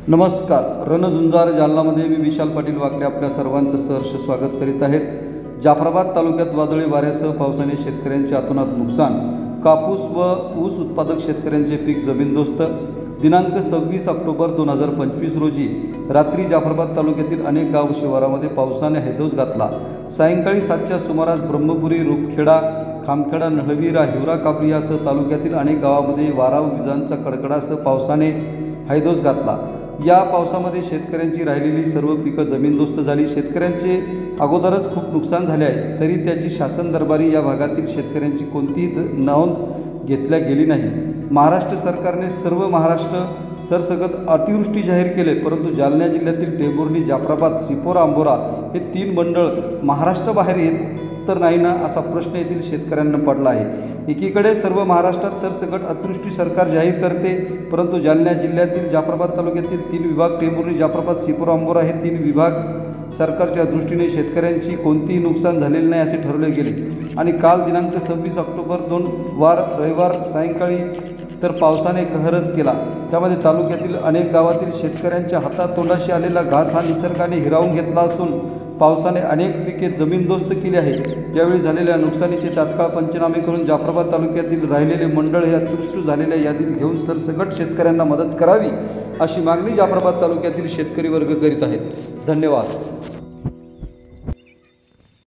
नमस्कार. रणझुंजार जालनामध्ये मी विशाल पाटील वाकडे आपल्या सर्वांचं सहर्ष स्वागत करीत आहेत. जाफराबाद तालुक्यात वादळी वाऱ्यासह पावसाने शेतकऱ्यांचे अतोनात नुकसान. कापूस व ऊस उत्पादक शेतकऱ्यांचे पीक जमीनदोस्त. दिनांक 26 ऑक्टोबर 2025 रोजी रात्री जाफराबाद तालुक्यातील अनेक गाव शिवारामध्ये पावसाने हैदोस घातला. सायंकाळी 7च्या सुमारास ब्रह्मपुरी, रूपखेडा, खामखेडा, नळवीरा, हिवरा कापली यासह तालुक्यातील अनेक गावामध्ये वारा व विजांचा कडकडासह पावसाने हैदोस घातला. या पावसामध्ये शेतकऱ्यांची राहिलेली सर्व पिकं जमीनदोस्त झाली. शेतकऱ्यांचे अगोदरच खूप नुकसान झाले आहे, तरी त्याची शासन दरबारी या भागातील शेतकऱ्यांची कोणतीही नोंद घेतल्या गेली नाही. महाराष्ट्र सरकारने सर्व महाराष्ट्र सरसकट अतिवृष्टी जाहीर केले, परंतु जालना जिल्ह्यातील टेंभुर्णी, जाफराबाद, सिपोरा, अंबोरा हे 3 मंडळ महाराष्ट्राबाहेर येत तर नाही ना, असा प्रश्न येथील शेतकऱ्यांना पडला आहे. एकीकडे सर्व महाराष्ट्रात सरसकट अतिवृष्टी सरकार जाहीर करते, परंतु जालना जिल्ह्यातील जाफराबाद तालुक्यातील 3 विभाग टेंभुर्णी, जाफराबाद, सिपोरा, अंबोरा हे 3 विभाग सरकारच्या दृष्टीने शेतकऱ्यांची कोणतीही नुकसान झालेले नाही असे ठरवले गेले. आणि काल दिनांक 26 ऑक्टोबर 2 रविवार सायंकाळी तर पावसाने कहरच केला. त्यामध्ये तालुक्यातील अनेक गावातील शेतकऱ्यांच्या हातातोंडाशी आलेला घास हा निसर्गाने हिरावून घेतला असून पावसाने अनेक पिके जमीनदोस्त केली आहे. यावेळी झालेल्या नुकसानीचे तात्काळ पंचनामे करून जाफराबाद तालुक्यातील राहिलेले मंडळ हे अतिवृष्टी झालेल्या यादीत घेऊन सरसकट शेतकऱ्यांना मदत करावी अशी मागणी जाफराबाद तालुक्यातील शेतकरी वर्ग करीत आहेत. धन्यवाद.